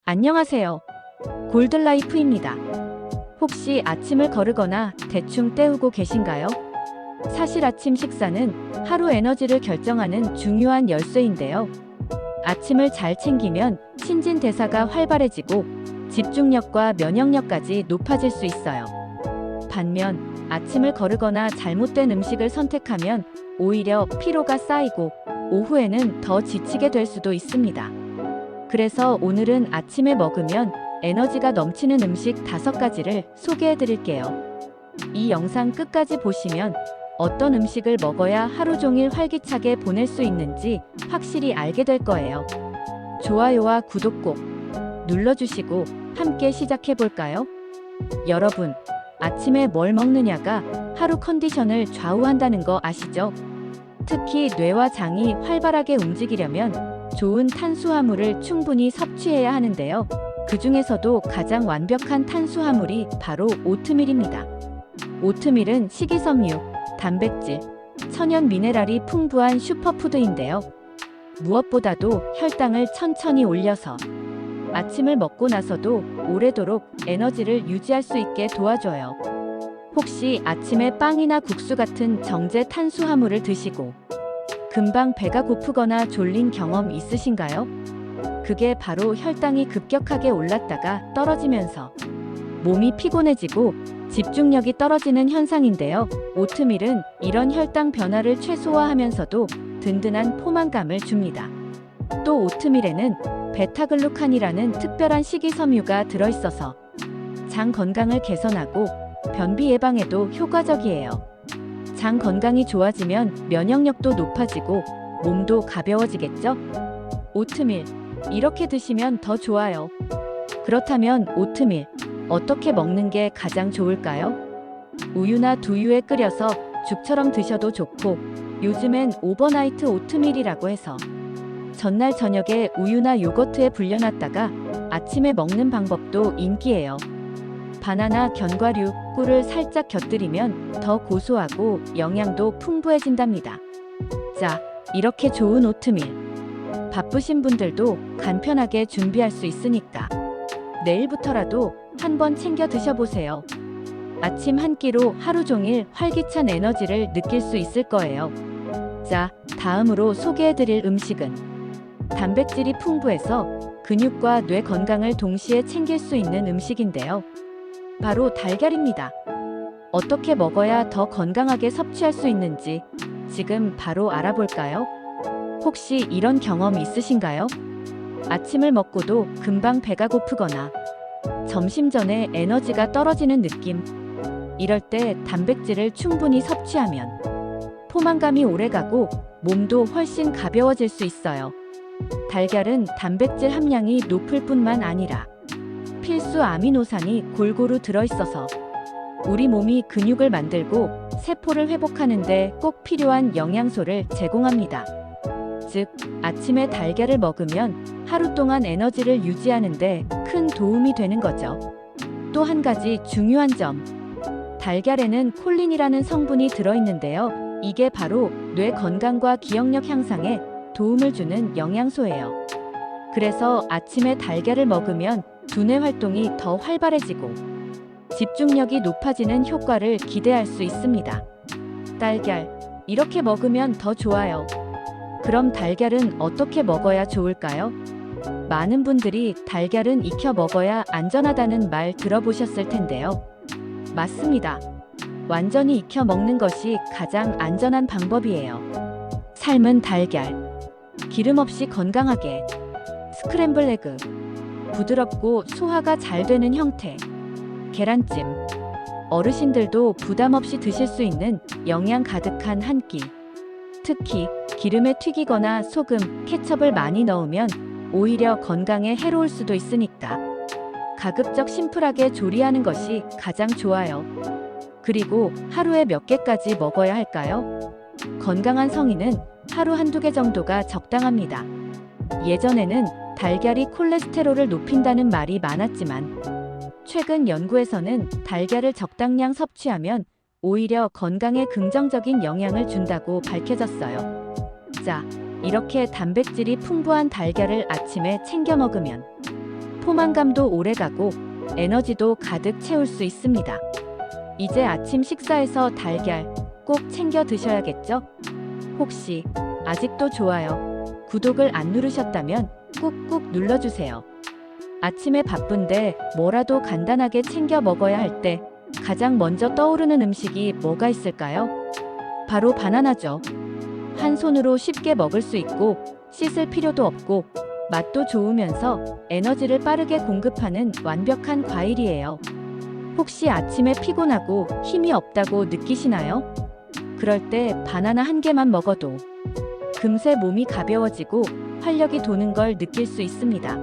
안녕하세요. 골든라이프입니다. 혹시 아침을 거르거나 대충 때우고 계신가요? 사실 아침 식사는 하루 에너지를 결정하는 중요한 열쇠인데요. 아침을 잘 챙기면 신진대사가 활발해지고 집중력과 면역력까지 높아질 수 있어요. 반면 아침을 거르거나 잘못된 음식을 선택하면 오히려 피로가 쌓이고 오후에는 더 지치게 될 수도 있습니다. 그래서 오늘은 아침에 먹으면 에너지가 넘치는 음식 5가지를 소개해 드릴게요. 이 영상 끝까지 보시면 어떤 음식을 먹어야 하루 종일 활기차게 보낼 수 있는지 확실히 알게 될 거예요. 좋아요와 구독 꼭 눌러주시고 함께 시작해 볼까요? 여러분, 아침에 뭘 먹느냐가 하루 컨디션을 좌우한다는 거 아시죠? 특히 뇌와 장이 활발하게 움직이려면 좋은 탄수화물을 충분히 섭취해야 하는데요. 그 중에서도 가장 완벽한 탄수화물이 바로 오트밀입니다. 오트밀은 식이섬유, 단백질, 천연 미네랄이 풍부한 슈퍼푸드인데요. 무엇보다도 혈당을 천천히 올려서 아침을 먹고 나서도 오래도록 에너지를 유지할 수 있게 도와줘요. 혹시 아침에 빵이나 국수 같은 정제 탄수화물을 드시고 금방 배가 고프거나 졸린 경험 있으신가요? 그게 바로 혈당이 급격하게 올랐다가 떨어지면서 몸이 피곤해지고 집중력이 떨어지는 현상인데요. 오트밀은 이런 혈당 변화를 최소화하면서도 든든한 포만감을 줍니다. 또 오트밀에는 베타글루칸이라는 특별한 식이섬유가 들어있어서 장 건강을 개선하고 변비 예방에도 효과적이에요. 장 건강이 좋아지면 면역력도 높아지고 몸도 가벼워지겠죠? 오트밀, 이렇게 드시면 더 좋아요. 그렇다면 오트밀, 어떻게 먹는 게 가장 좋을까요? 우유나 두유에 끓여서 죽처럼 드셔도 좋고, 요즘엔 오버나이트 오트밀이라고 해서 전날 저녁에 우유나 요거트에 불려놨다가 아침에 먹는 방법도 인기예요. 바나나, 견과류, 꿀을 살짝 곁들이면 더 고소하고 영양도 풍부해진답니다. 자, 이렇게 좋은 오트밀. 바쁘신 분들도 간편하게 준비할 수 있으니까 내일부터라도 한번 챙겨 드셔보세요. 아침 한 끼로 하루 종일 활기찬 에너지를 느낄 수 있을 거예요. 자, 다음으로 소개해드릴 음식은 단백질이 풍부해서 근육과 뇌 건강을 동시에 챙길 수 있는 음식인데요. 바로 달걀입니다. 어떻게 먹어야 더 건강하게 섭취할 수 있는지 지금 바로 알아볼까요? 혹시 이런 경험 있으신가요? 아침을 먹고도 금방 배가 고프거나 점심 전에 에너지가 떨어지는 느낌. 이럴 때 단백질을 충분히 섭취하면 포만감이 오래가고 몸도 훨씬 가벼워질 수 있어요. 달걀은 단백질 함량이 높을 뿐만 아니라 필수 아미노산이 골고루 들어있어서 우리 몸이 근육을 만들고 세포를 회복하는데 꼭 필요한 영양소를 제공합니다. 즉, 아침에 달걀을 먹으면 하루 동안 에너지를 유지하는데 큰 도움이 되는 거죠. 또 한 가지 중요한 점. 달걀에는 콜린이라는 성분이 들어있는데요. 이게 바로 뇌 건강과 기억력 향상에 도움을 주는 영양소예요. 그래서 아침에 달걀을 먹으면 두뇌 활동이 더 활발해지고 집중력이 높아지는 효과를 기대할 수 있습니다. 달걀, 이렇게 먹으면 더 좋아요. 그럼 달걀은 어떻게 먹어야 좋을까요? 많은 분들이 달걀은 익혀 먹어야 안전하다는 말 들어보셨을 텐데요. 맞습니다. 완전히 익혀 먹는 것이 가장 안전한 방법이에요. 삶은 달걀, 기름 없이 건강하게, 스크램블 에그, 부드럽고 소화가 잘 되는 형태, 계란찜, 어르신들도 부담 없이 드실 수 있는 영양 가득한 한 끼. 특히 기름에 튀기거나 소금, 케첩을 많이 넣으면 오히려 건강에 해로울 수도 있으니까 가급적 심플하게 조리하는 것이 가장 좋아요. 그리고 하루에 몇 개까지 먹어야 할까요? 건강한 성인은 하루 한두 개 정도가 적당합니다. 예전에는 달걀이 콜레스테롤을 높인다는 말이 많았지만 최근 연구에서는 달걀을 적당량 섭취하면 오히려 건강에 긍정적인 영향을 준다고 밝혀졌어요. 자, 이렇게 단백질이 풍부한 달걀을 아침에 챙겨 먹으면 포만감도 오래가고 에너지도 가득 채울 수 있습니다. 이제 아침 식사에서 달걀 꼭 챙겨 드셔야겠죠? 혹시 아직도 좋아요, 구독을 안 누르셨다면 꾹꾹 눌러주세요. 아침에 바쁜데 뭐라도 간단하게 챙겨 먹어야 할 때 가장 먼저 떠오르는 음식이 뭐가 있을까요? 바로 바나나죠. 한 손으로 쉽게 먹을 수 있고 씻을 필요도 없고 맛도 좋으면서 에너지를 빠르게 공급하는 완벽한 과일이에요. 혹시 아침에 피곤하고 힘이 없다고 느끼시나요? 그럴 때 바나나 한 개만 먹어도 금세 몸이 가벼워지고 활력이 도는 걸 느낄 수 있습니다.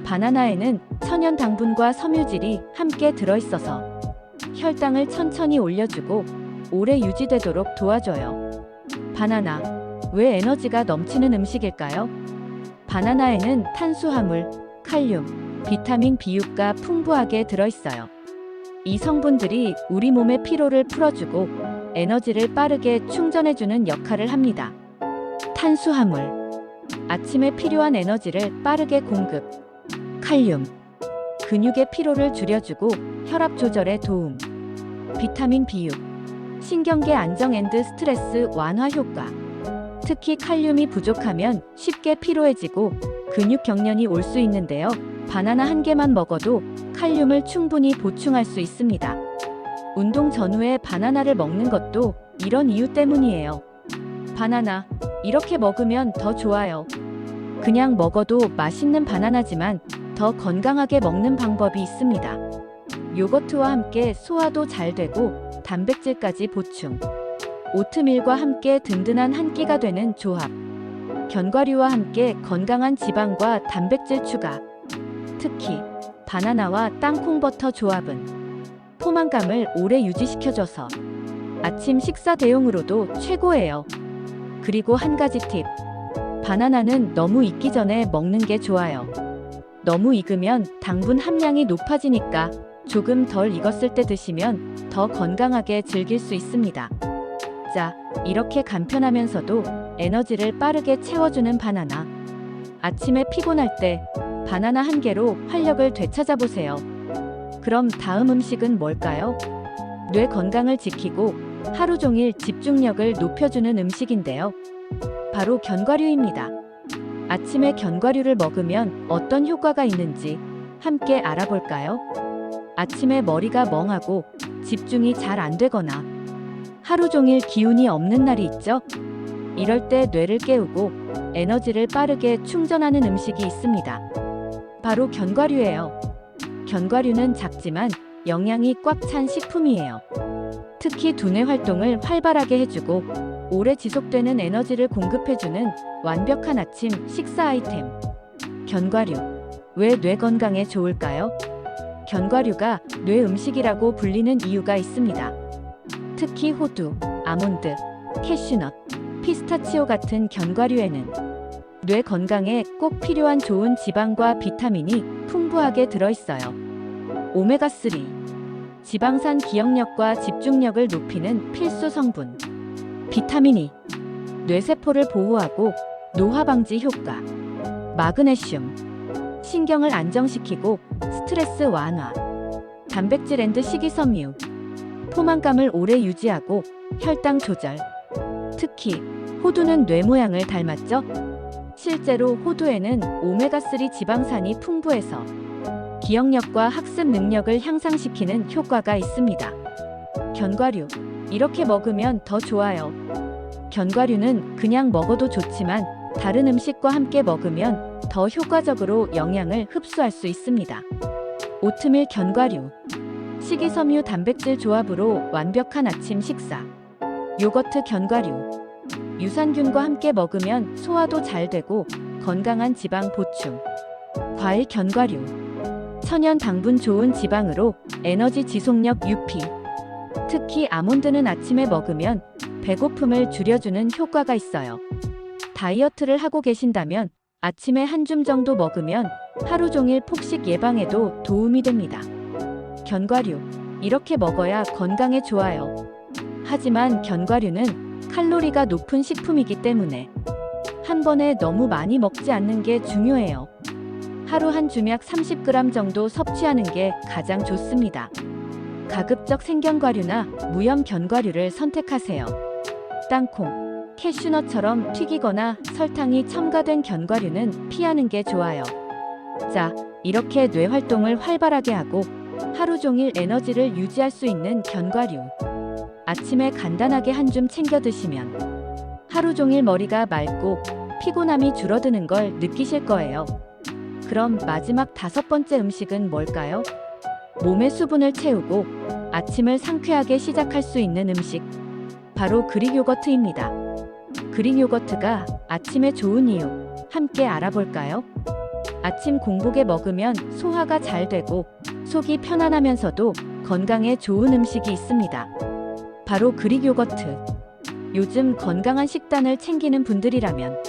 바나나에는 천연 당분과 섬유질이 함께 들어있어서 혈당을 천천히 올려주고 오래 유지되도록 도와줘요. 바나나, 왜 에너지가 넘치는 음식일까요? 바나나에는 탄수화물, 칼륨, 비타민 B6가 풍부하게 들어있어요. 이 성분들이 우리 몸의 피로를 풀어주고 에너지를 빠르게 충전해주는 역할을 합니다. 탄수화물, 아침에 필요한 에너지를 빠르게 공급. 칼륨, 근육의 피로를 줄여주고 혈압 조절에 도움. 비타민 B6, 신경계 안정 앤드 스트레스 완화 효과. 특히 칼륨이 부족하면 쉽게 피로해지고 근육 경련이 올 수 있는데요. 바나나 한 개만 먹어도 칼륨을 충분히 보충할 수 있습니다. 운동 전후에 바나나를 먹는 것도 이런 이유 때문이에요. 바나나, 이렇게 먹으면 더 좋아요. 그냥 먹어도 맛있는 바나나지만 더 건강하게 먹는 방법이 있습니다. 요거트와 함께 소화도 잘 되고 단백질까지 보충. 오트밀과 함께 든든한 한 끼가 되는 조합. 견과류와 함께 건강한 지방과 단백질 추가. 특히 바나나와 땅콩버터 조합은 포만감을 오래 유지시켜줘서 아침 식사 대용으로도 최고예요. 그리고 한 가지 팁. 바나나는 너무 익기 전에 먹는 게 좋아요. 너무 익으면 당분 함량이 높아지니까 조금 덜 익었을 때 드시면 더 건강하게 즐길 수 있습니다. 자, 이렇게 간편하면서도 에너지를 빠르게 채워주는 바나나. 아침에 피곤할 때 바나나 한 개로 활력을 되찾아보세요. 그럼 다음 음식은 뭘까요? 뇌 건강을 지키고 하루 종일 집중력을 높여주는 음식인데요. 바로 견과류입니다. 아침에 견과류를 먹으면 어떤 효과가 있는지 함께 알아볼까요? 아침에 머리가 멍하고 집중이 잘 안 되거나 하루 종일 기운이 없는 날이 있죠? 이럴 때 뇌를 깨우고 에너지를 빠르게 충전하는 음식이 있습니다. 바로 견과류예요. 견과류는 작지만 영양이 꽉 찬 식품이에요. 특히 두뇌 활동을 활발하게 해주고 오래 지속되는 에너지를 공급해주는 완벽한 아침 식사 아이템. 견과류, 왜 뇌 건강에 좋을까요? 견과류가 뇌 음식이라고 불리는 이유가 있습니다. 특히 호두, 아몬드, 캐슈넛, 피스타치오 같은 견과류에는 뇌 건강에 꼭 필요한 좋은 지방과 비타민이 풍부하게 들어있어요. 오메가3, 지방산 기억력과 집중력을 높이는 필수 성분. 비타민 E, 뇌세포를 보호하고 노화 방지 효과. 마그네슘, 신경을 안정시키고 스트레스 완화. 단백질 앤드 식이섬유, 포만감을 오래 유지하고 혈당 조절. 특히 호두는 뇌 모양을 닮았죠? 실제로 호두에는 오메가3 지방산이 풍부해서 기억력과 학습 능력을 향상시키는 효과가 있습니다. 견과류, 이렇게 먹으면 더 좋아요. 견과류는 그냥 먹어도 좋지만 다른 음식과 함께 먹으면 더 효과적으로 영양을 흡수할 수 있습니다. 오트밀 견과류, 식이섬유 단백질 조합으로 완벽한 아침 식사. 요거트 견과류, 유산균과 함께 먹으면 소화도 잘 되고 건강한 지방 보충. 과일 견과류, 천연 당분 좋은 지방으로 에너지 지속력 유피. 특히 아몬드는 아침에 먹으면 배고픔을 줄여주는 효과가 있어요. 다이어트를 하고 계신다면 아침에 한 줌 정도 먹으면 하루 종일 폭식 예방에도 도움이 됩니다. 견과류, 이렇게 먹어야 건강에 좋아요. 하지만 견과류는 칼로리가 높은 식품이기 때문에 한 번에 너무 많이 먹지 않는 게 중요해요. 하루 한 주약 30g 정도 섭취하는 게 가장 좋습니다. 가급적 생견과류나 무염 견과류를 선택하세요. 땅콩, 캐슈넛처럼 튀기거나 설탕이 첨가된 견과류는 피하는 게 좋아요. 자, 이렇게 뇌 활동을 활발하게 하고 하루 종일 에너지를 유지할 수 있는 견과류. 아침에 간단하게 한 줌 챙겨 드시면 하루 종일 머리가 맑고 피곤함이 줄어드는 걸 느끼실 거예요. 그럼 마지막 5번째 음식은 뭘까요? 몸의 수분을 채우고 아침을 상쾌하게 시작할 수 있는 음식. 바로 그릭 요거트입니다. 그릭 요거트가 아침에 좋은 이유 함께 알아볼까요? 아침 공복에 먹으면 소화가 잘 되고 속이 편안하면서도 건강에 좋은 음식이 있습니다. 바로 그릭 요거트. 요즘 건강한 식단을 챙기는 분들이라면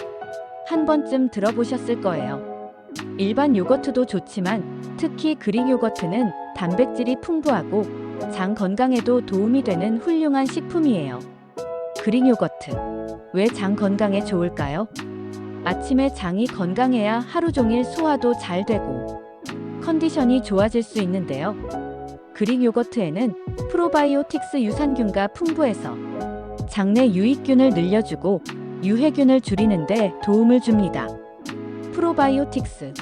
한 번쯤 들어보셨을 거예요. 일반 요거트도 좋지만 특히 그릭 요거트는 단백질이 풍부하고 장 건강에도 도움이 되는 훌륭한 식품이에요. 그릭 요거트. 왜 장 건강에 좋을까요? 아침에 장이 건강해야 하루 종일 소화도 잘 되고 컨디션이 좋아질 수 있는데요. 그릭 요거트에는 프로바이오틱스 유산균가 풍부해서 장내 유익균을 늘려주고 유해균을 줄이는 데 도움을 줍니다. 프로바이오틱스.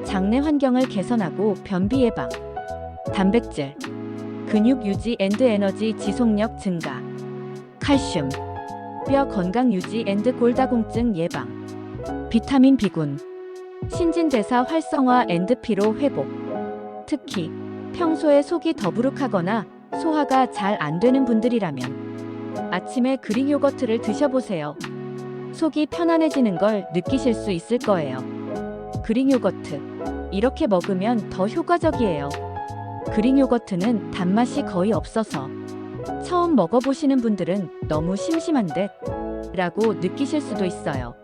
장내 환경을 개선하고 변비 예방. 단백질. 근육 유지 앤드 에너지 지속력 증가. 칼슘. 뼈 건강 유지 앤드 골다공증 예방. 비타민 B군. 신진대사 활성화 앤드 피로 회복. 특히 평소에 속이 더부룩하거나 소화가 잘 안 되는 분들이라면 아침에 그릭 요거트를 드셔보세요. 속이 편안해지는 걸 느끼실 수 있을 거예요. 그릭 요거트. 이렇게 먹으면 더 효과적이에요. 그릭 요거트는 단맛이 거의 없어서 처음 먹어보시는 분들은 너무 심심한데? 라고 느끼실 수도 있어요.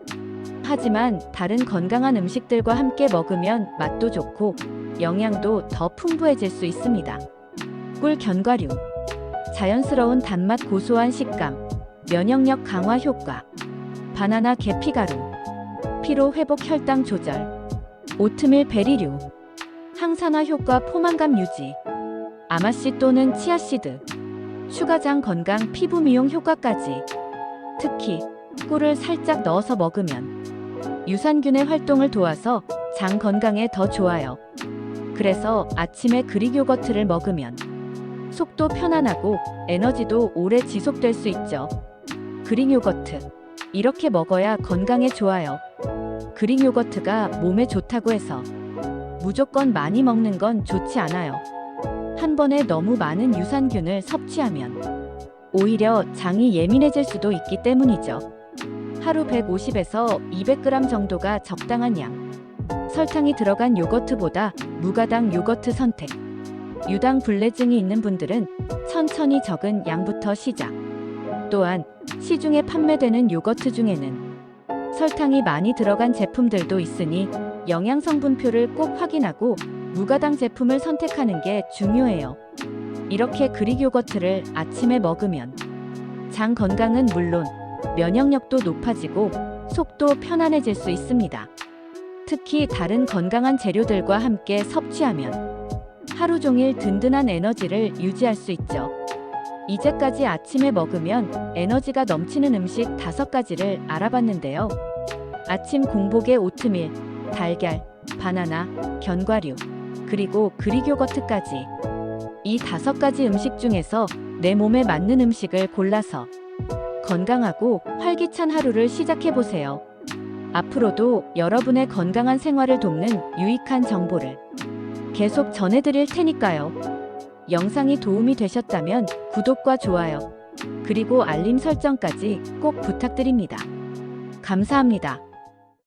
하지만 다른 건강한 음식들과 함께 먹으면 맛도 좋고 영양도 더 풍부해질 수 있습니다. 꿀 견과류. 자연스러운 단맛 고소한 식감, 면역력 강화 효과. 바나나 계피가루. 피로 회복 혈당 조절. 오트밀 베리류. 항산화 효과 포만감 유지. 아마씨 또는 치아씨드. 슈가장 건강 피부 미용 효과까지. 특히 꿀을 살짝 넣어서 먹으면 유산균의 활동을 도와서 장 건강에 더 좋아요. 그래서 아침에 그릭 요거트를 먹으면 속도 편안하고 에너지도 오래 지속될 수 있죠. 그릭 요거트. 이렇게 먹어야 건강에 좋아요. 그릭 요거트가 몸에 좋다고 해서 무조건 많이 먹는 건 좋지 않아요. 한 번에 너무 많은 유산균을 섭취하면 오히려 장이 예민해질 수도 있기 때문이죠. 하루 150에서 200g 정도가 적당한 양. 설탕이 들어간 요거트보다 무가당 요거트 선택. 유당 불내증이 있는 분들은 천천히 적은 양부터 시작. 또한 시중에 판매되는 요거트 중에는 설탕이 많이 들어간 제품들도 있으니 영양성분표를 꼭 확인하고 무가당 제품을 선택하는 게 중요해요. 이렇게 그릭 요거트를 아침에 먹으면 장 건강은 물론 면역력도 높아지고 속도 편안해질 수 있습니다. 특히 다른 건강한 재료들과 함께 섭취하면 하루 종일 든든한 에너지를 유지할 수 있죠. 이제까지 아침에 먹으면 에너지가 넘치는 음식 5가지를 알아봤는데요. 아침 공복에 오트밀, 달걀, 바나나, 견과류, 그리고 그릭 요거트까지. 이 5가지 음식 중에서 내 몸에 맞는 음식을 골라서 건강하고 활기찬 하루를 시작해보세요. 앞으로도 여러분의 건강한 생활을 돕는 유익한 정보를 계속 전해드릴 테니까요. 영상이 도움이 되셨다면 구독과 좋아요, 그리고 알림 설정까지 꼭 부탁드립니다. 감사합니다.